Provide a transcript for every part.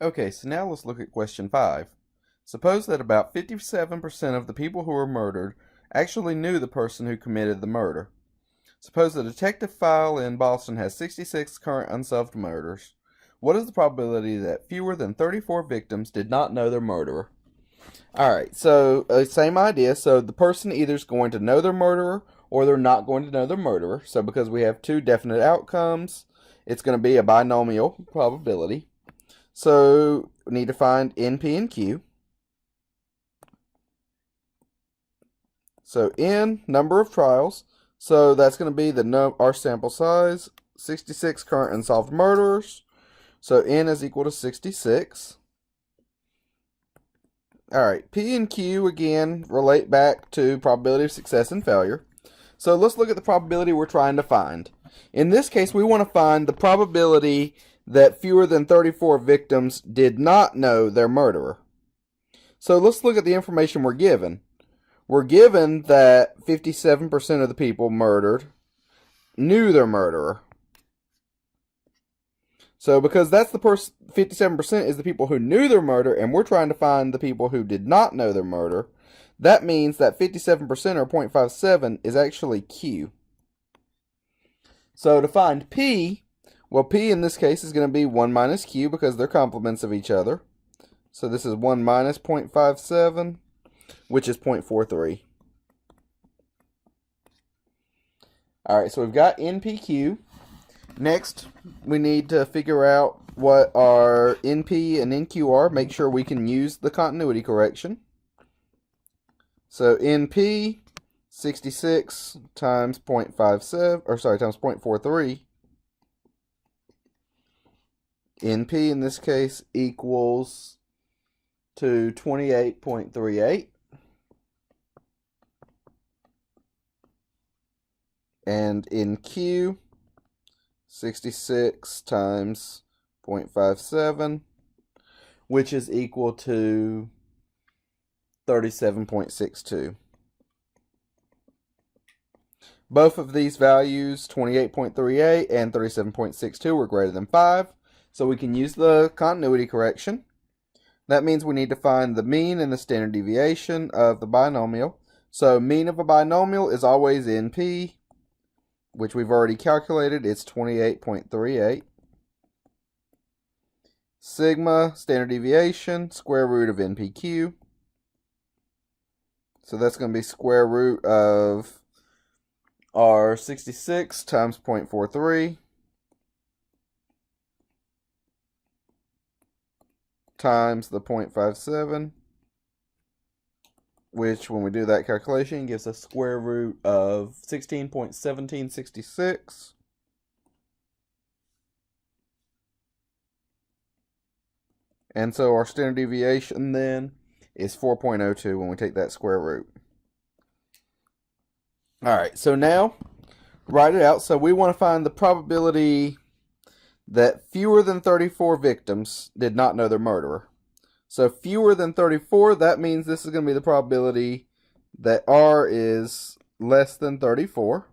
Okay, so now let's look at question 5. Suppose that about 57% of the people who were murdered actually knew the person who committed the murder. Suppose the detective file in Boston has 66 current unsolved murders. What is the probability that fewer than 34 victims did not know their murderer? Alright, so same idea. So the person either is going to know their murderer or they're not going to know their murderer. So because we have two definite outcomes, it's going to be a binomial probability. So we need to find N, P, and Q. So N, number of trials. So that's going to be our sample size, 66 current unsolved murderers. So N is equal to 66. Alright, P and Q again relate back to probability of success and failure. So let's look at the probability we're trying to find. In this case, we want to find the probability that fewer than 34 victims did not know their murderer. So let's look at the information we're given. We're given that 57% of the people murdered knew their murderer. So because that's the 57% is the people who knew their murder, and we're trying to find the people who did not know their murder, that means that 57% or 0.57 is actually Q. So to find P, well, P in this case is going to be 1 minus Q because they're complements of each other. So this is 1 minus 0.57, which is 0.43. Alright, so we've got NPQ. Next, we need to figure out what our NP and NQ are. Make sure we can use the continuity correction. So NP, 66 times 0.57, or sorry, times 0.43. NP in this case equals to 28.38. And NQ, 66 times 0.57, which is equal to 37.62. Both of these values, 28.38 and 37.62, were greater than 5, so we can use the continuity correction. That means we need to find the mean and the standard deviation of the binomial. So mean of a binomial is always NP, which we've already calculated. It's 28.38. Sigma, standard deviation, square root of NPQ. So that's going to be square root of our 66 times 0.43 times the 0.57, which when we do that calculation gives us square root of 16.1766. And so our standard deviation then is 4.02 when we take that square root. Alright, so now write it out. So we want to find the probability that fewer than 34 victims did not know their murderer. So fewer than 34, that means this is going to be the probability that R is less than 34.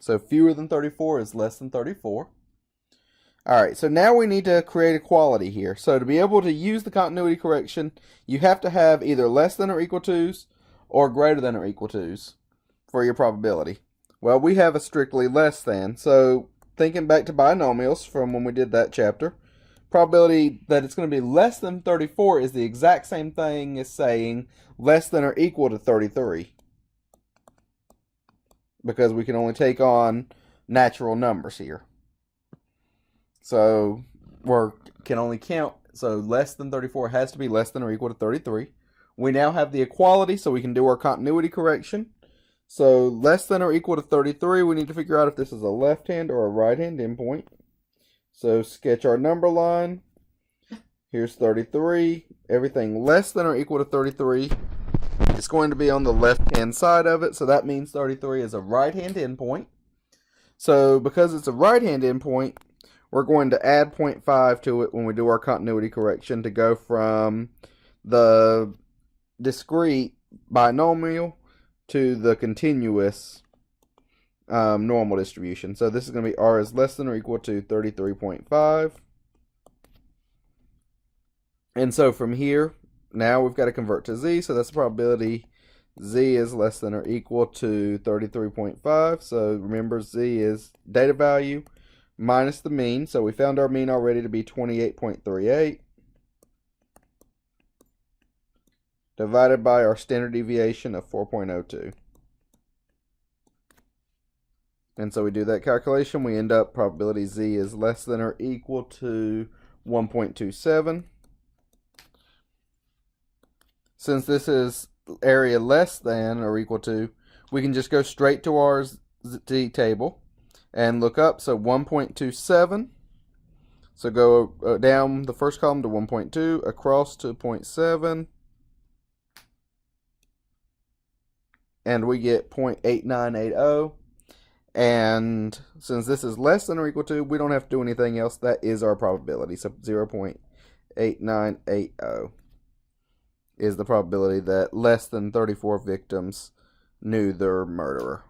So fewer than 34 is less than 34. Alright, so now we need to create equality here. So to be able to use the continuity correction, you have to have either less than or equal to's or greater than or equal to's for your probability. Well, we have a strictly less than. So thinking back to binomials from when we did that chapter, probability that it's going to be less than 34 is the exact same thing as saying less than or equal to 33. Because we can only take on natural numbers here. So we can only count, so less than 34 has to be less than or equal to 33. We now have the equality, so we can do our continuity correction. So less than or equal to 33, we need to figure out if this is a left-hand or a right-hand endpoint. So sketch our number line. Here's 33. Everything less than or equal to 33 is going to be on the left-hand side of it. So that means 33 is a right-hand endpoint. So because it's a right-hand endpoint, we're going to add 0.5 to it when we do our continuity correction to go from the discrete binomial to the continuous normal distribution. So this is going to be R is less than or equal to 33.5. And so from here, now we've got to convert to z, so that's the probability z is less than or equal to 33.5. So remember, z is data value minus the mean. So we found our mean already to be 28.38 divided by our standard deviation of 4.02. And so we do that calculation. We end up probability z is less than or equal to 1.27. Since this is area less than or equal to, we can just go straight to our z table and look up. So 1.27. So go down the first column to 1.2, across to 0.7, and we get 0.8980. And since this is less than or equal to, we don't have to do anything else. That is our probability. So 0.8980 is the probability that less than 34 victims knew their murderer.